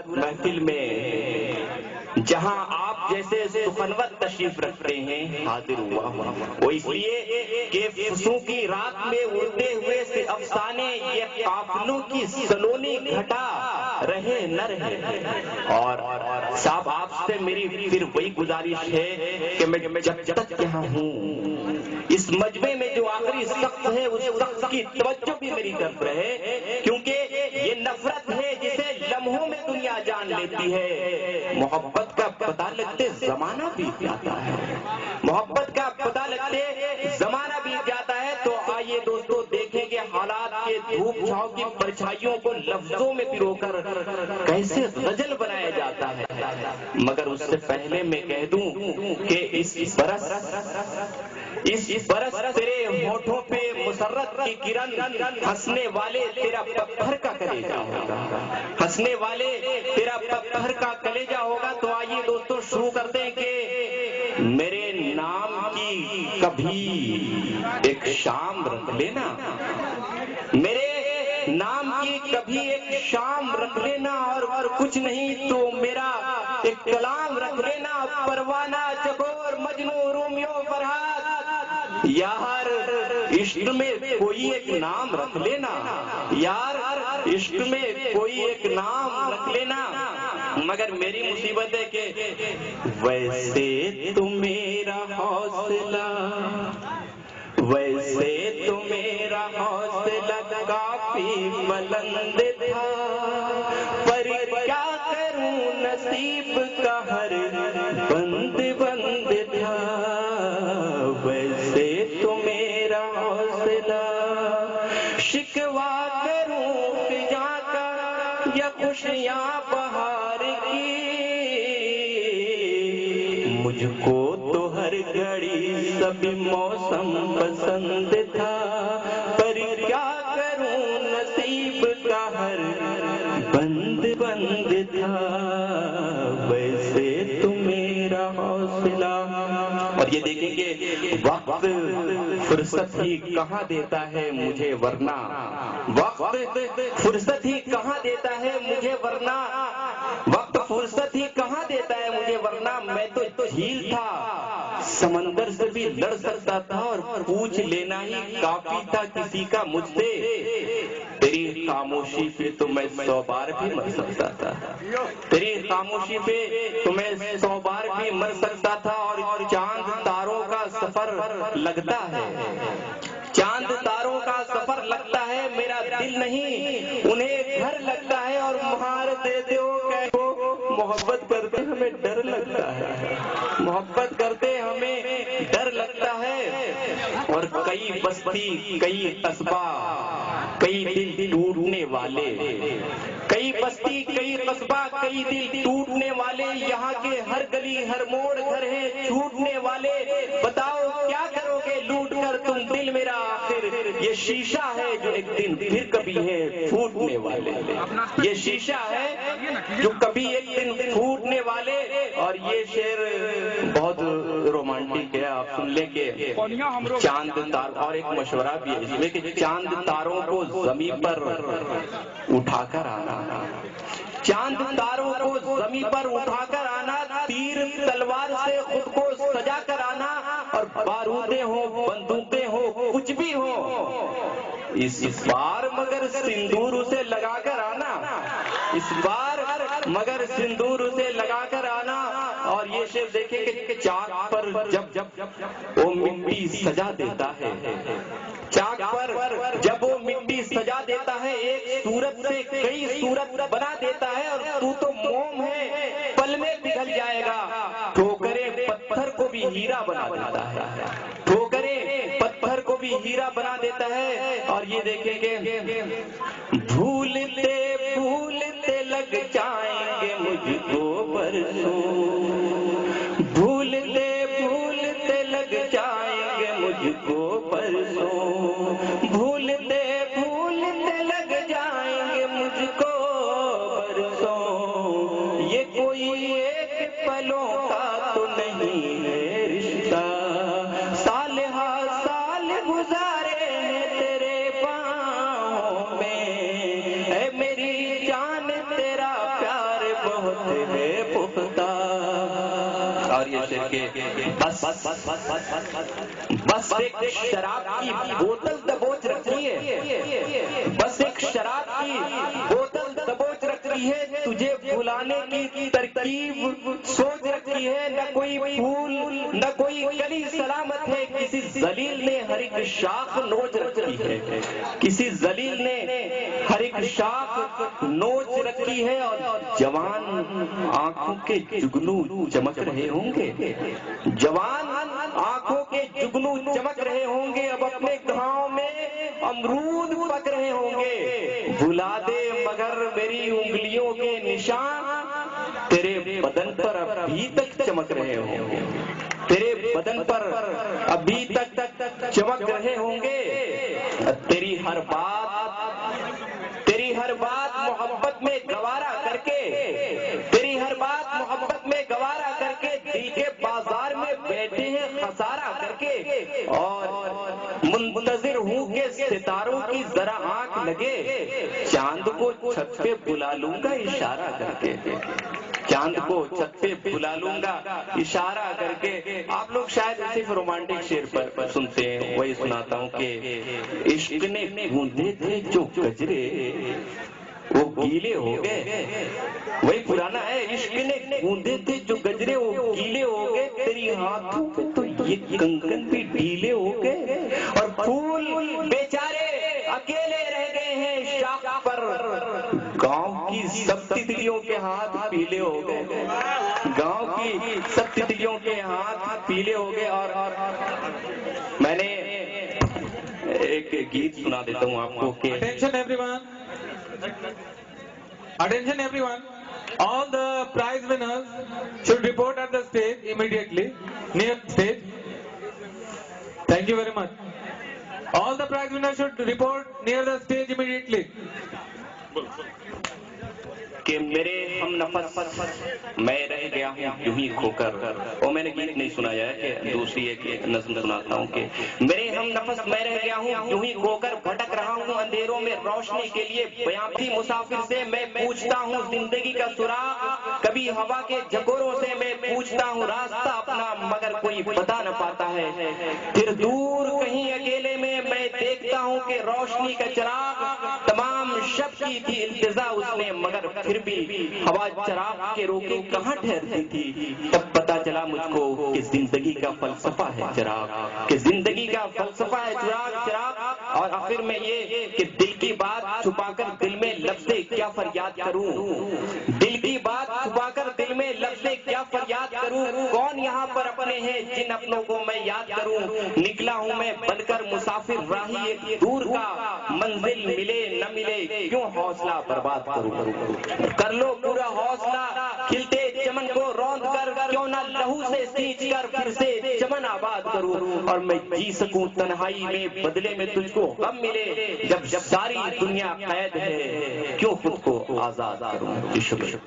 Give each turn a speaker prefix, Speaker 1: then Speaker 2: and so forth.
Speaker 1: محفل میں جہاں آپ جیسے سخنور تشریف رکھتے ہیں حاضر ہوا وہ اس لیے کہ فسوں کی رات میں اڑتے ہوئے سے افسانے یہ قافلوں کی سلونی گھٹا رہے نہ رہے. اور صاحب آپ سے میری پھر وہی گزارش ہے کہ میں جب تک یہاں ہوں اس مجمع میں جو آخری شخص ہے اس شخص کی توجہ بھی میری طرف رہے, کیونکہ یہ نفرت ہے جسے لمحوں میں دنیا جان لیتی ہے. محبت کا پتہ لگتے زمانہ بیت جاتا ہے, محبت کا پتہ لگتے زمانہ بیت جاتا ہے. تو آئیے دوستو دیکھیں کہ حالات کے دھوپ چھاؤں کی پرچھائیوں کو لفظوں میں پرو کر کیسے غزل بنایا جاتا ہے. مگر اس سے پہلے میں کہہ دوں کہ اس برس تیرے ہونٹوں پہ مسرت کی کرن ہنسنے والے تیرا پتھر کا کلیجہ ہوگا, ہنسنے والے تیرا پتھر کا کلیجہ ہوگا. تو آئیے دوستو شروع کرتے ہیں کہ میرے نام کی کبھی ایک شام رکھ لینا, میرے نام کی کبھی ایک شام رکھ لینا, اور کچھ نہیں تو میرا ایک کلام رکھ لینا. پروانہ چکور مجنو رومیو فرہاد یار عشق میں کوئی ایک نام رکھ لینا, یار عشق میں کوئی ایک نام رکھ لینا. مگر میری مصیبت ہے کہ ویسے تو میرا حوصلہ, ویسے تو میرا حوصلہ کافی بلند تھا, پر کیا کروں نصیب کا ہر بند بند تھا. ویسے تو میرا حوصلہ شکوا کروں فضا کا یا خوشیاں بہار کی, مجھ کو تو ہر گھڑی سبھی موسم پسند تھا, پر کیا کروں نصیب کا ہر بند بند تھا. ویسے تو میرا حوصلہ. اور یہ دیکھیں گے وقت فرصت ہی کہاں دیتا ہے مجھے, ورنہ وقت فرصت ہی کہاں دیتا ہے مجھے, ورنہ وقت فرصت ہی کہاں دیتا ہے مجھے, ورنہ میں تو جھیل تھا سمندر سے بھی لڑ سکتا تھا, اور پوچھ لینا ہی کافی تھا کسی کا مجھ سے. تیری خاموشی پہ تو میں 100 بار بھی مر سکتا تھا, تیری خاموشی پہ تو میں 100 بار بھی مر سکتا تھا. اور چاند تاروں کا سفر لگتا ہے, چاند تاروں کا سفر لگتا ہے, میرا دل نہیں انہیں گھر لگتا ہے. اور مہار دیتے ہو کہو محبت کرتے ہمیں ڈر لگتا ہے, محبت کرتے ہمیں ڈر لگتا ہے. اور کئی بستی کئی قصبہ کئی دل ٹوٹنے والے, کئی بستی کئی قصبہ کئی دل ٹوٹنے والے, یہاں کے ہر گلی ہر موڑ گھر ہے چھوٹنے والے. بتاؤ کیا کرو گے لوٹ کر تم دل میرا, آخر یہ شیشہ ہے جو ایک دن پھر کبھی ہے پھوٹنے والے, یہ شیشہ ہے جو کبھی ایک دن پھوٹنے والے. اور یہ شعر بہت رومانٹک ہے, آپ سن لیں کہ چاند تار, اور ایک مشورہ بھی ہے اس میں کہ چاند تاروں کو زمین پر اٹھا کر آنا, چاند تاروں کو زمین پر اٹھا کر آنا, تیر تلوار سے خود کو سجا کر آنا, اور بارودیں ہوں بندوقیں ہوں کچھ بھی ہو اس بار مگر سندور اسے لگا کر آنا, اس بار مگر سندور اسے لگا کر آنا. اور یہ شعر دیکھیں کہ چاک پر جب وہ مٹی سجا دیتا ہے, چاک پر جب وہ مٹی سجا دیتا ہے, ایک صورت سے کئی صورت بنا دیتا ہے, اور تو موم ہے پل میں پگھل جائے گا. ٹھوکریں پتھر کو بھی ہیرا بنا دیتا ہے, ٹھوکریں پتھر کو بھی ہیرا بنا دیتا ہے. اور یہ دیکھیں کہ بھولتے بھولتے لگ جائیں گے مجھ کو برسوں, بھولتے بھولتے لگ جائیں گے مجھ کو برسوں, بھولتے بھولتے لگ جائیں گے مجھ کو برسوں. یہ کوئی ایک پلوں کا تو نہیں ہے رشتہ, سال ہا سال گزارے ہیں تیرے باہوں میں, اے میری جان تیرا پیار ہوتے ہیں پختہ. اور یہ شعر کے بس ایک شراب کی بوتل دبوچ رکھی ہے، بس ایک شراب کی بوتل دبوچ رکھی ہے، تجھے بھلانے کی ترکیب سوچ رکھی ہے. نہ کوئی پھول نہ کوئی کلی سلامت ہے، کسی ذلیل نے ہر ایک شاخ نوچ رکھی ہے، کسی ذلیل نے ہر ایک شاخ نوچ رکھی ہے. اور جوان آنکھوں کے جگنو چمک رہے ہوں گے، جوان آنکھوں کے جگنو چمک رہے ہوں گے، اب اپنے گھاؤں میں امرود پک رہے ہوں گے. بھلا دے مگر میری انگلیوں کے نشان تیرے بدن پر ابھی تک چمک رہے ہوں گے، تیرے بدن پر ابھی تک چمک رہے ہوں گے. تیری ہر بات محبت میں گوارا کر کے، تیری ہر بات محبت میں گوارا کر کے، دل کے بازار میں بیٹھے ہیں خسارہ کر کے. اور منتظر ہوں کہ ستاروں کی ذرا آنکھ لگے، چاند کو چھت پہ بلا لوں گا اشارہ کر کے، چاند کو چھت پہ بلا لوں گا اشارہ کر کے. آپ لوگ شاید صرف رومانٹک شعر پر سنتے ہیں، وہی سناتا ہوں کہ عشق نے گوندے تھے جو گجرے وہ گیلے ہو گئے. وہی پرانا ہے، عشق نے گوندے تھے جو گجرے وہ گیلے ہو گئے، تیری ہاتھوں پہ تو یہ کنکن بھی ڈھیلے ہو گئے. اور پھول بیچارے اکیلے رہ گئے ہیں شاخ پر، گاؤں کی سب تتلیوں کے ہاتھ پیلے ہو گئے، گاؤں کی سب تتلیوں کے ہاتھ پیلے ہو گئے. اور میں نے ایک گیت سنا دیتا ہوں آپ کو کہ
Speaker 2: Attention everyone, all the prize winners should report at the stage immediately, near the stage. Thank you very much. All the prize winners should report near the stage immediately.
Speaker 1: کہ میرے ہم نفس میں رہ گیا ہوں یوں ہی کھو کر. اور میں نے گیت نہیں سنایا ہے کہ دوسری ایک نظم سناتا ہوں کہ میرے ہم نفس میں رہ گیا ہوں یوں ہی کھو کر، بھٹک رہا ہوں اندھیروں میں روشنی کے لیے. بیابی مسافر سے میں پوچھتا ہوں زندگی کا سراغ، کبھی ہوا کے جھکوروں سے میں پوچھتا ہوں راستہ اپنا، مگر کوئی بتا نہ پاتا ہے. پھر دور کہیں اکیلے میں میں دیکھتا ہوں کہ روشنی کا چراغ، تمام شب کی تھی التجا اس نے، مگر پھر بھی ہوا چراغ کے روکے کہاں ٹھہرتی تھی. تب پتا چلا مجھ کو کہ زندگی کا فلسفہ ہے چراغ، کہ زندگی کا فلسفہ ہے چراغ. اور آخر میں یہ کہ دل کی بات چھپا کر دل میں لفظ کیا فریاد کروں، دل کی بات چھپا کر دل میں لفظ کیا فریاد کروں. کون یہاں پر اپنے ہیں جن اپنوں کو میں یاد کروں. نکلا ہوں میں بن کر مسافر راہی ایک دور کا، منزل ملے نہ ملے کیوں حوصلہ برباد کروں. کر لو پورا حوصلہ کھلتے چمن کو روند کر، کیوں نہ لہو سے سینچ کر پھر سے چمن آباد کروں. اور میں جی سکوں تنہائی میں بدلے میں تجھ کو غم ملے، جب ساری دنیا قید ہے کیوں خود کو آزاد کروں. شکریہ.